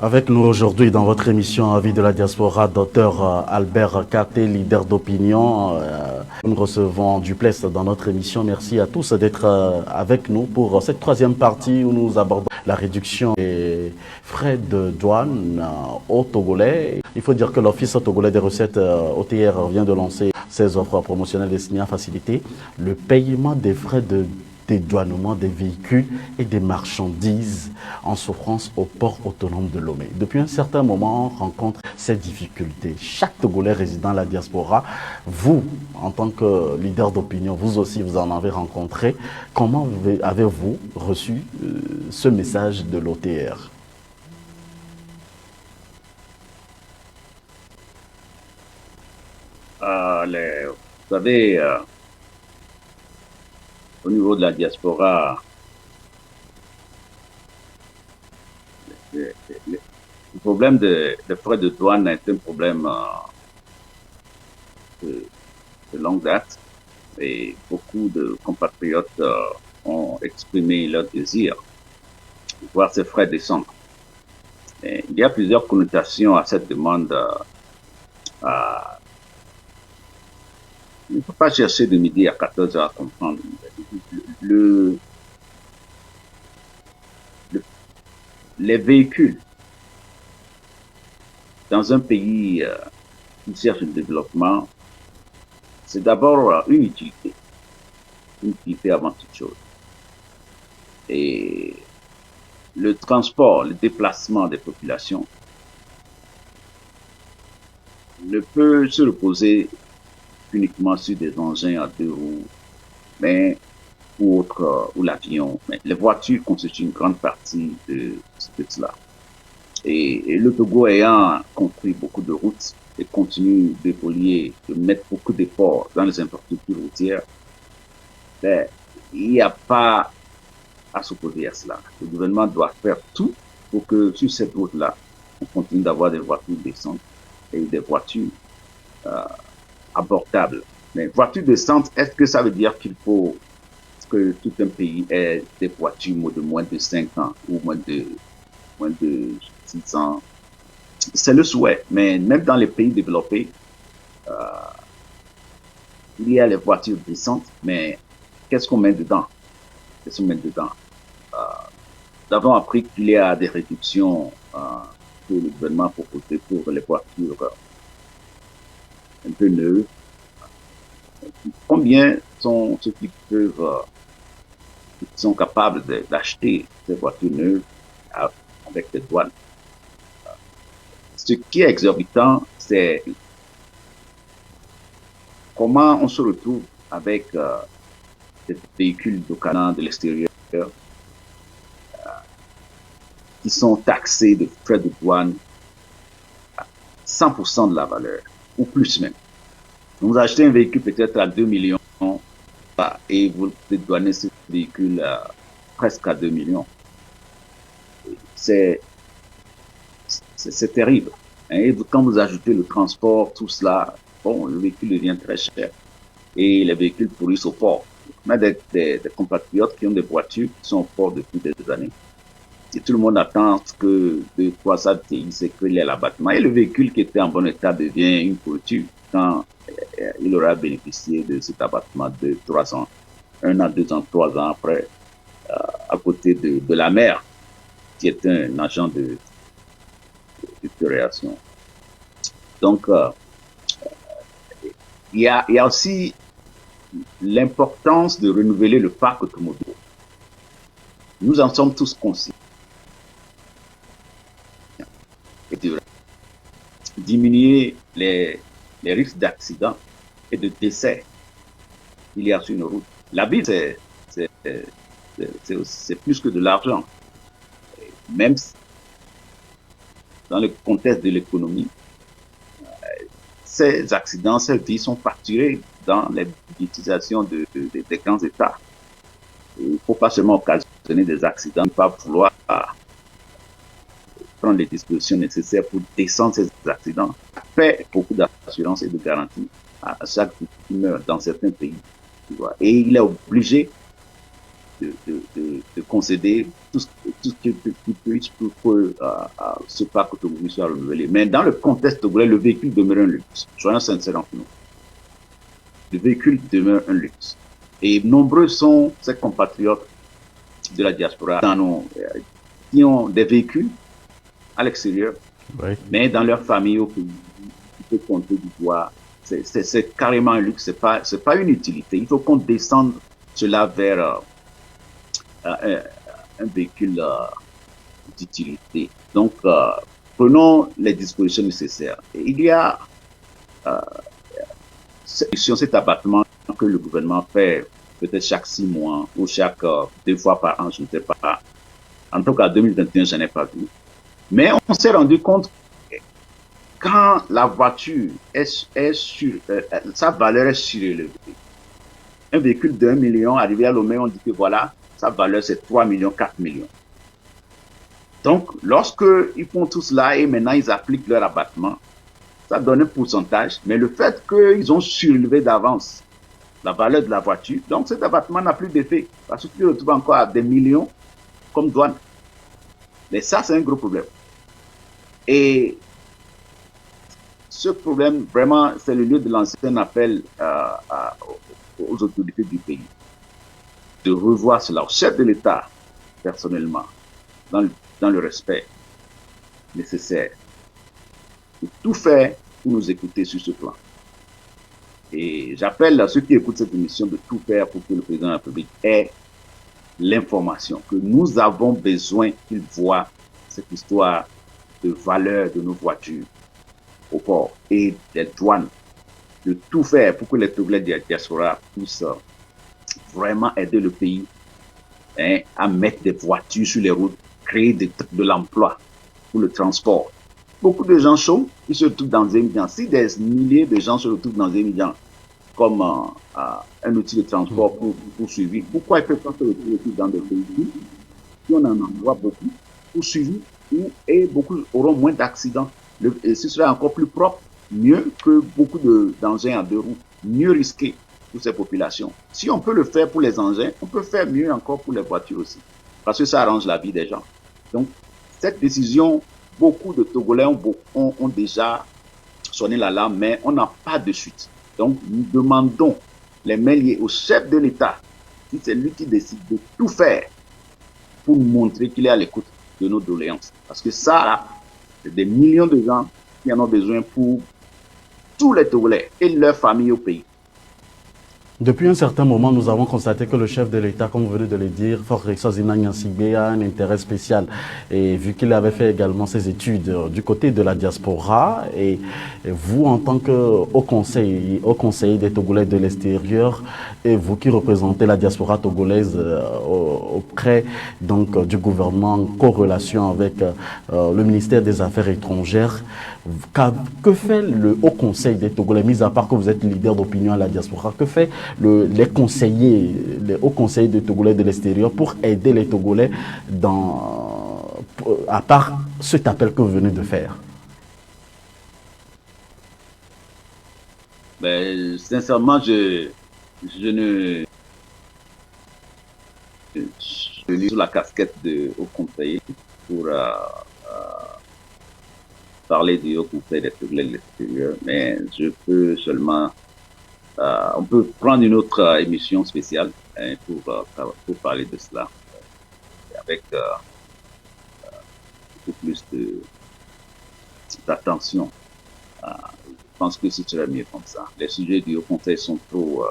Avec nous aujourd'hui dans votre émission Avis de la diaspora, Dr Albert Katé, leader d'opinion. Nous recevons Duplessis dans notre émission. Merci à tous d'être avec nous pour cette troisième partie où nous abordons la réduction des frais de douane au Togolais. Il faut dire que l'Office togolais des recettes OTR vient de lancer ses offres promotionnelles destinées à faciliter le paiement des frais de dédouanement des véhicules et des marchandises en souffrance au port autonome de Lomé. Depuis un certain moment, on rencontre ces difficultés. Chaque Togolais résidant à la diaspora, vous, en tant que leader d'opinion, vous aussi, vous en avez rencontré. Comment avez-vous reçu ce message de l'OTR? Vous savez, au niveau de la diaspora, le problème de frais de douane est un problème de longue date et beaucoup de compatriotes ont exprimé leur désir de voir ces frais descendre. Et il y a plusieurs connotations à cette demande. Il ne faut pas chercher de midi à 14 heures à comprendre. Les véhicules dans un pays qui cherche le développement, c'est d'abord une utilité avant toute chose. Et le transport, le déplacement des populations ne peut se reposer uniquement sur des engins à deux roues, mais ou l'avion. Mais les voitures constituent une grande partie de cela. Et le Togo ayant construit beaucoup de routes et continue d'évoluer, de mettre beaucoup d'efforts dans les infrastructures routières, ben, il n'y a pas à s'opposer à cela. Le gouvernement doit faire tout pour que sur cette route-là, on continue d'avoir des voitures décentes et des voitures abordables. Mais voitures décentes, est-ce que ça veut dire qu'il faut que tout un pays ait des voitures de moins de 5 ans ou moins de 6 ans? C'est le souhait, mais même dans les pays développés, il y a les voitures décentes, mais qu'est-ce qu'on met dedans? Qu'est-ce qu'on met dedans? Nous avons appris qu'il y a des réductions que le gouvernement propose pour les voitures un peu neuves. Combien sont ceux qui sont capables d'acheter ces voitures neuves avec des douanes? Ce qui est exorbitant, c'est comment on se retrouve avec des véhicules d'Okana de l'extérieur qui sont taxés de frais de douane à 100% de la valeur, ou plus même. Vous achetez un véhicule peut-être à 2 millions et vous dédouanez ce véhicule presque à 2 millions. C'est terrible. Et quand vous ajoutez le transport, tout cela, bon, le véhicule devient très cher. Et les véhicules pourrissent au port. On a des compatriotes qui ont des voitures qui sont au port depuis des années. Et tout le monde attend que de quoi ça c'est qu'il y ait l'abattement. Et le véhicule qui était en bon état devient une pourriture quand il aura bénéficié de cet abattement de 3 ans, 1 an, 2 ans, 3 ans après, à côté de la mer, qui est un agent de réaction. Donc, il y a aussi l'importance de renouveler le parc automobile. Nous en sommes tous conscients. Et de diminuer les risques d'accidents et de décès qu'il y a sur nos routes. La vie, c'est plus que de l'argent. Même dans le contexte de l'économie, ces accidents, ces vies sont facturés dans les utilisations des grands États. Il ne faut pas seulement occasionner des accidents, pas vouloir prendre les dispositions nécessaires pour descendre ces accidents. Fait beaucoup d'assurance et de garantie à chaque victime qui meurt dans certains pays. Et il est obligé de concéder tout ce qui peut ce parc automobile soit renouvelé. Mais dans le contexte togolais, le véhicule demeure un luxe. Soyons sincères entre nous. Le véhicule demeure un luxe. Et nombreux sont ces compatriotes de la diaspora qui ont des véhicules à l'extérieur, oui, mais dans leur famille au pays, il faut compter du doigt. C'est carrément un luxe, c'est pas une utilité. Il faut qu'on descende cela vers un véhicule d'utilité. Donc, prenons les dispositions nécessaires. Et il y a cet abattement que le gouvernement fait peut-être chaque 6 mois ou chaque 2 fois par an, je ne sais pas. En tout cas, 2021, je n'ai pas vu. Mais on s'est rendu compte que quand la voiture sa valeur est surélevée. Un véhicule d'1 million, arrivé à Lomé, on dit que voilà, sa valeur c'est 3 millions, 4 millions. Donc, lorsqu'ils font tout cela et maintenant ils appliquent leur abattement, ça donne un pourcentage, mais le fait qu'ils ont surélevé d'avance la valeur de la voiture, donc cet abattement n'a plus d'effet, parce qu'ils retrouvent encore à des millions comme douane. Mais ça, c'est un gros problème. Et ce problème, vraiment, c'est le lieu de lancer un appel aux autorités du pays de revoir cela, au chef de l'État, personnellement, dans le respect nécessaire, de tout faire pour nous écouter sur ce plan. Et j'appelle à ceux qui écoutent cette émission de tout faire pour que le président de la République ait l'information, que nous avons besoin qu'il voit cette histoire de valeur de nos voitures au port et des douanes, de tout faire pour que les Togolais de la diaspora puissent vraiment aider le pays à mettre des voitures sur les routes, créer de l'emploi pour le transport. Beaucoup de gens chôment, ils se retrouvent dans un Abidjan. Si des milliers de gens se retrouvent dans un Abidjan comme un outil de transport pour suivi, pourquoi ils ne peuvent pas se retrouver dans des pays qui on en envoie beaucoup pour suivi et beaucoup auront moins d'accidents. Ce sera encore plus propre, mieux que beaucoup d'engins à 2 roues, mieux risqués pour ces populations. Si on peut le faire pour les engins, on peut faire mieux encore pour les voitures aussi, parce que ça arrange la vie des gens. Donc, cette décision, beaucoup de Togolais ont déjà sonné l'alarme, mais on n'a pas de suite. Donc, nous demandons les mains liées au chef de l'État, si c'est lui qui décide de tout faire pour montrer qu'il est à l'écoute de nos doléances. Parce que ça, c'est des millions de gens qui en ont besoin pour tous les Togolais et leurs familles au pays. Depuis un certain moment, nous avons constaté que le chef de l'État, comme vous venez de le dire, Faure Rexozina Nyansigbe, a un intérêt spécial. Et vu qu'il avait fait également ses études du côté de la diaspora, et vous, en tant que haut conseiller des Togolais de l'extérieur, et vous qui représentez la diaspora togolaise auprès donc, du gouvernement en corrélation avec le ministère des Affaires étrangères, que fait le Haut Conseil des Togolais, mis à part que vous êtes leader d'opinion à la diaspora, que fait les hauts conseillers des Togolais de l'extérieur pour aider les Togolais à part cet appel que vous venez de faire? Ben, sincèrement, je lis sur la casquette de haut conseiller pour parler du Haut Conseil des Togolais de l'extérieur, mais je peux seulement on peut prendre une autre émission spéciale pour parler de cela avec beaucoup plus d'attention. Je pense que ce serait mieux comme ça. Les sujets du Haut Conseil sont trop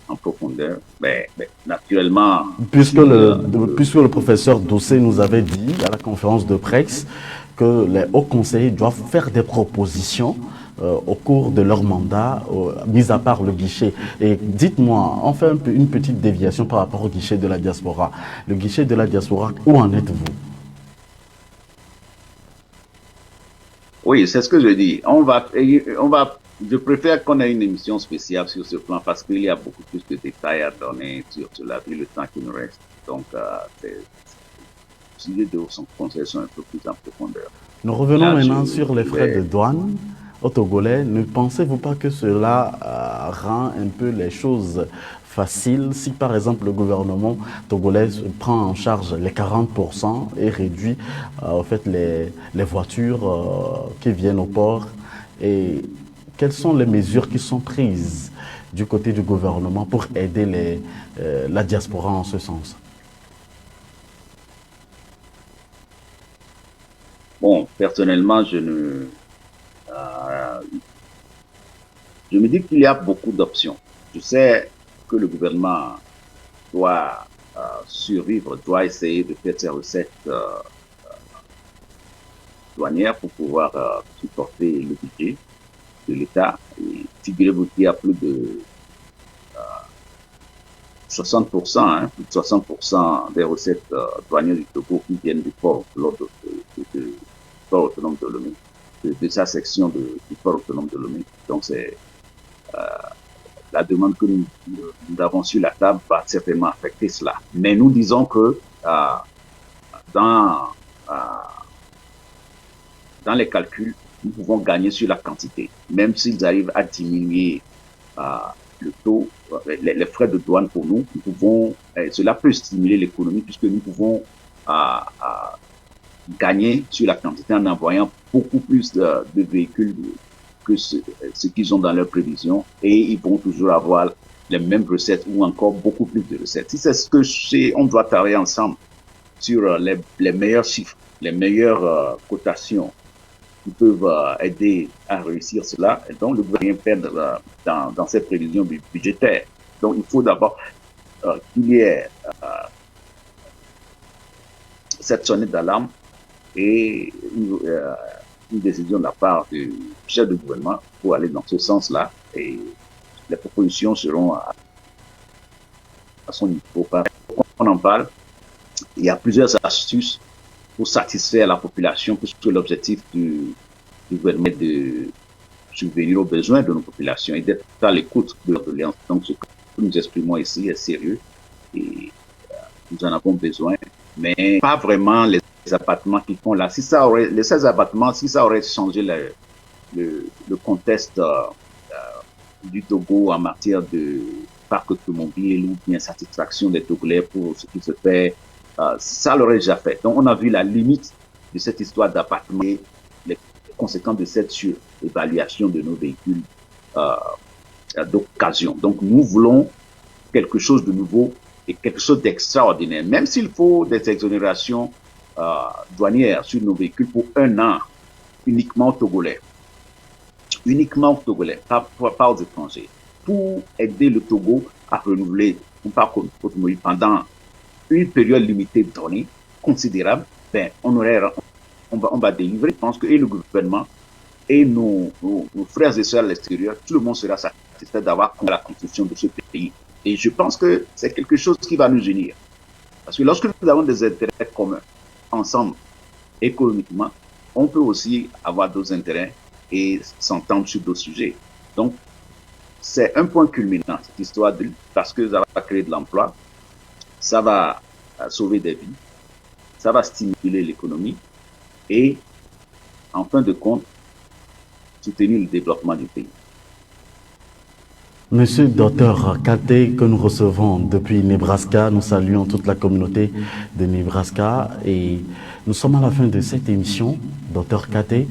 en profondeur, mais naturellement... Puisque le professeur Dossé nous avait dit à la conférence de presse que les hauts conseillers doivent faire des propositions au cours de leur mandat, mis à part le guichet. Et dites-moi, on fait une petite déviation par rapport au guichet de la diaspora. Le guichet de la diaspora, où en êtes-vous? Oui, c'est ce que je dis. Je préfère qu'on ait une émission spéciale sur ce plan parce qu'il y a beaucoup plus de détails à donner sur cela, vu le temps qui nous reste. Donc, les sujets de son conseil sont un peu plus en profondeur. Nous revenons maintenant sur les frais de douane. aux Togolais. Ne pensez-vous pas que cela rend un peu les choses faciles si par exemple le gouvernement togolais prend en charge les 40% et réduit en fait les voitures qui viennent au port? Et quelles sont les mesures qui sont prises du côté du gouvernement pour aider la diaspora en ce sens? Bon, personnellement, je me dis qu'il y a beaucoup d'options. Je sais que le gouvernement doit survivre, doit essayer de faire ses recettes douanières pour pouvoir supporter le budget de l'État. Et figurez-vous qu'il y a plus de 60%, plus de 60% des recettes douanières du Togo qui viennent du port, de port autonome de Lomé, de sa section du port autonome de Lomé. Donc, c'est la demande que nous avons sur la table va certainement affecter cela. Mais nous disons que dans, euh, dans les calculs, nous pouvons gagner sur la quantité. Même s'ils arrivent à diminuer le taux, les frais de douane pour nous, cela peut stimuler l'économie puisque nous pouvons gagner sur la quantité en envoyant beaucoup plus de véhicules que ce qu'ils ont dans leurs prévisions et ils vont toujours avoir les mêmes recettes ou encore beaucoup plus de recettes. Si c'est ce que c'est, on doit travailler ensemble sur les meilleurs chiffres, les meilleures cotations qui peuvent aider à réussir cela. Et donc, le gouvernement perdre dans ses prévisions budgétaires. Donc, il faut d'abord qu'il y ait cette sonnette d'alarme et une décision de la part du chef de gouvernement pour aller dans ce sens-là. Et les propositions seront à son niveau. On en parle. Il y a plusieurs astuces pour satisfaire la population, puisque l'objectif du gouvernement est de subvenir aux besoins de nos populations et d'être à l'écoute de leurs doléances. Donc, ce que nous exprimons ici est sérieux et nous en avons besoin, mais pas vraiment les abattements qu'ils font là. Si ça aurait, les 16 abattements, si ça aurait changé le contexte du Togo en matière de parc automobile ou bien satisfaction des Togolais pour ce qui se fait, ça l'aurait déjà fait. Donc, on a vu la limite de cette histoire d'abattement et les conséquences de cette surévaluation de nos véhicules d'occasion. Donc, nous voulons quelque chose de nouveau et quelque chose d'extraordinaire, même s'il faut des exonérations douanières sur nos véhicules pour 1 an, uniquement togolais. Uniquement aux Togolais, pas aux étrangers, pour aider le Togo à renouveler son parc automobile pendant une période limitée donnée, considérable, ben, on va délivrer. Je pense que et le gouvernement et nos frères et sœurs à l'extérieur, tout le monde sera satisfait d'avoir la construction de ce pays. Et je pense que c'est quelque chose qui va nous unir. Parce que lorsque nous avons des intérêts communs, ensemble, économiquement, on peut aussi avoir d'autres intérêts et s'entendre sur d'autres sujets. Donc, c'est un point culminant, cette histoire, parce que ça va créer de l'emploi, ça va sauver des vies, ça va stimuler l'économie et, en fin de compte, soutenir le développement du pays. Monsieur Dr Kate, que nous recevons depuis Nebraska, nous saluons toute la communauté de Nebraska et nous sommes à la fin de cette émission. Dr Kate,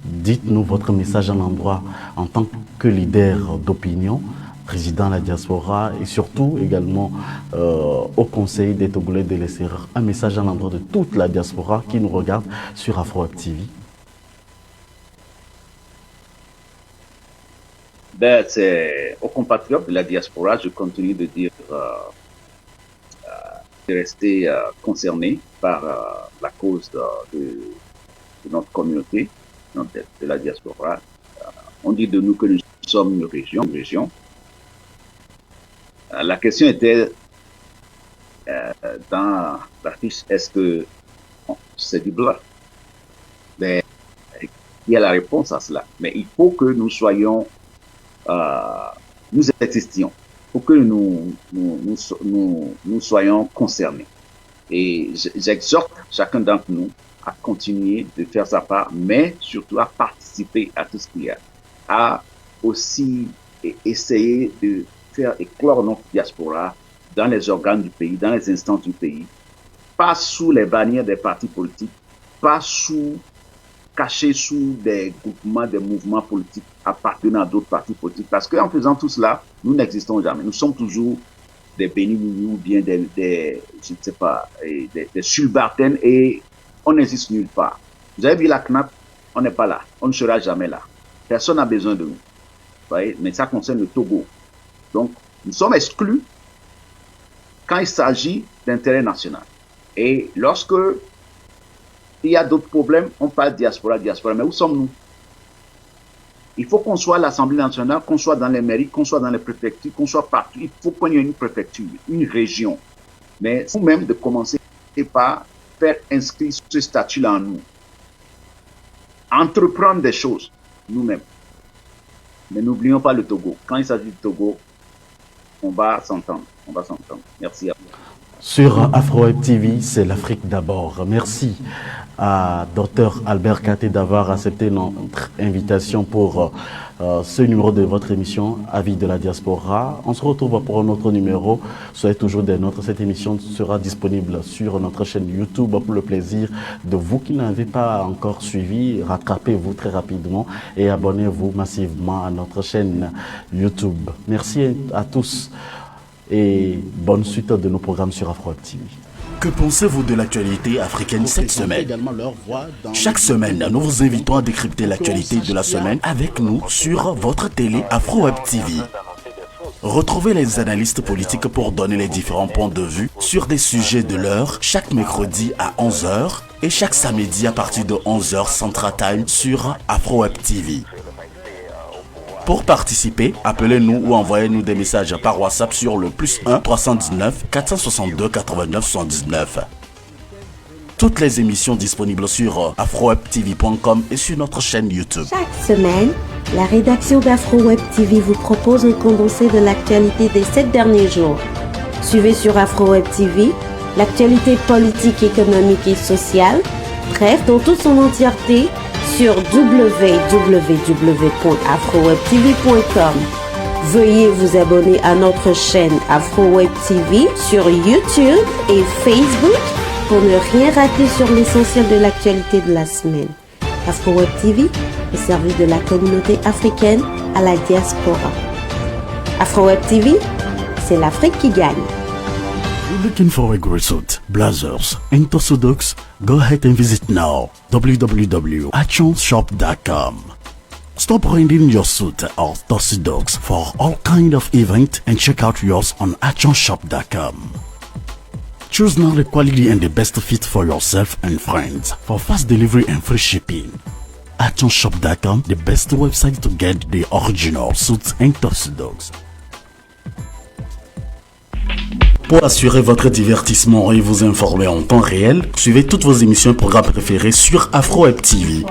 dites-nous votre message à l'endroit en tant que leader d'opinion, président de la diaspora et surtout également au Conseil des Togolais de l'extérieur. Un message à l'endroit de toute la diaspora qui nous regarde sur AfroWeb TV. Ben, c'est aux compatriotes de la diaspora, je continue de dire de rester concernés par la cause de notre communauté, de la diaspora. On dit de nous que nous sommes une région. La question était dans l'article, est-ce que c'est du blanc? Ben, il y a la réponse à cela. Mais il faut que nous soyons nous existions pour que nous soyons concernés. Et j'exhorte chacun d'entre nous à continuer de faire sa part, mais surtout à participer à tout ce qu'il y a, à aussi essayer de faire éclore notre diaspora dans les organes du pays, dans les instances du pays, pas sous les bannières des partis politiques, pas caché sous des groupements, des mouvements politiques appartenant à d'autres partis politiques. Parce qu'en faisant tout cela, nous n'existons jamais. Nous sommes toujours des bénis ou bien des je ne sais pas, des subalternes et on n'existe nulle part. Vous avez vu la CNAP, on n'est pas là. On ne sera jamais là. Personne n'a besoin de nous. Vous voyez? Mais ça concerne le Togo. Donc, nous sommes exclus quand il s'agit d'intérêt national. Et lorsque il y a d'autres problèmes, on parle diaspora. Mais où sommes-nous? Il faut qu'on soit à l'Assemblée nationale, qu'on soit dans les mairies, qu'on soit dans les préfectures, qu'on soit partout. Il faut qu'on ait une préfecture, une région. Mais nous-mêmes de commencer par faire inscrire ce statut-là en nous. Entreprendre des choses, nous-mêmes. Mais n'oublions pas le Togo. Quand il s'agit du Togo, on va s'entendre. Merci à vous. Sur AfroWeb TV, c'est l'Afrique d'abord. Merci à Dr Albert Katé d'avoir accepté notre invitation pour ce numéro de votre émission Avis de la diaspora. On se retrouve pour un autre numéro. Soyez toujours des nôtres. Cette émission sera disponible sur notre chaîne YouTube pour le plaisir de vous qui n'avez pas encore suivi. Rattrapez-vous très rapidement et abonnez-vous massivement à notre chaîne YouTube. Merci à tous. Et bonne suite de nos programmes sur AfroWeb TV. Que pensez-vous de l'actualité africaine cette semaine? Chaque semaine, nous vous invitons à décrypter l'actualité de la semaine avec nous sur votre télé AfroWeb TV. Retrouvez les analystes politiques pour donner les différents points de vue sur des sujets de l'heure chaque mercredi à 11 h et chaque samedi à partir de 11 h Central Time sur AfroWeb TV. Pour participer, appelez-nous ou envoyez-nous des messages par WhatsApp sur le +1 319 462 89 79. Toutes les émissions disponibles sur afrowebtv.com et sur notre chaîne YouTube. Chaque semaine, la rédaction d'AfroWeb TV vous propose un condensé de l'actualité des 7 derniers jours. Suivez sur AfroWeb TV l'actualité politique, économique et sociale, bref, dans toute son entièreté, sur www.afrowebtv.com. Veuillez vous abonner à notre chaîne AfroWeb TV sur YouTube et Facebook pour ne rien rater sur l'essentiel de l'actualité de la semaine. AfroWeb TV au service de la communauté africaine à la diaspora. AfroWeb TV, c'est l'Afrique qui gagne. You're looking for a great suit, blazers, and orthodox? Go ahead and visit now www.achonshop.com. Stop renting your suit or orthodox for all kind of events and check out yours on achonshop.com. Choose now the quality and the best fit for yourself and friends for fast delivery and free shipping. Achonshop.com, the best website to get the original suits and orthodox. Pour assurer votre divertissement et vous informer en temps réel, suivez toutes vos émissions et programmes préférés sur AfroWeb TV.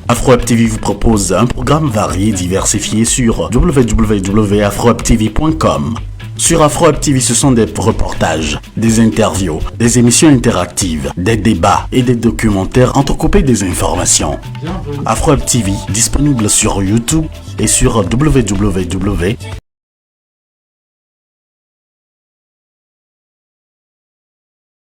AfroWeb TV vous propose un programme varié et diversifié sur www.afrowebtv.com. Sur AfroWeb TV, ce sont des reportages, des interviews, des émissions interactives, des débats et des documentaires entrecoupés des informations. AfroWeb TV, disponible sur YouTube et sur www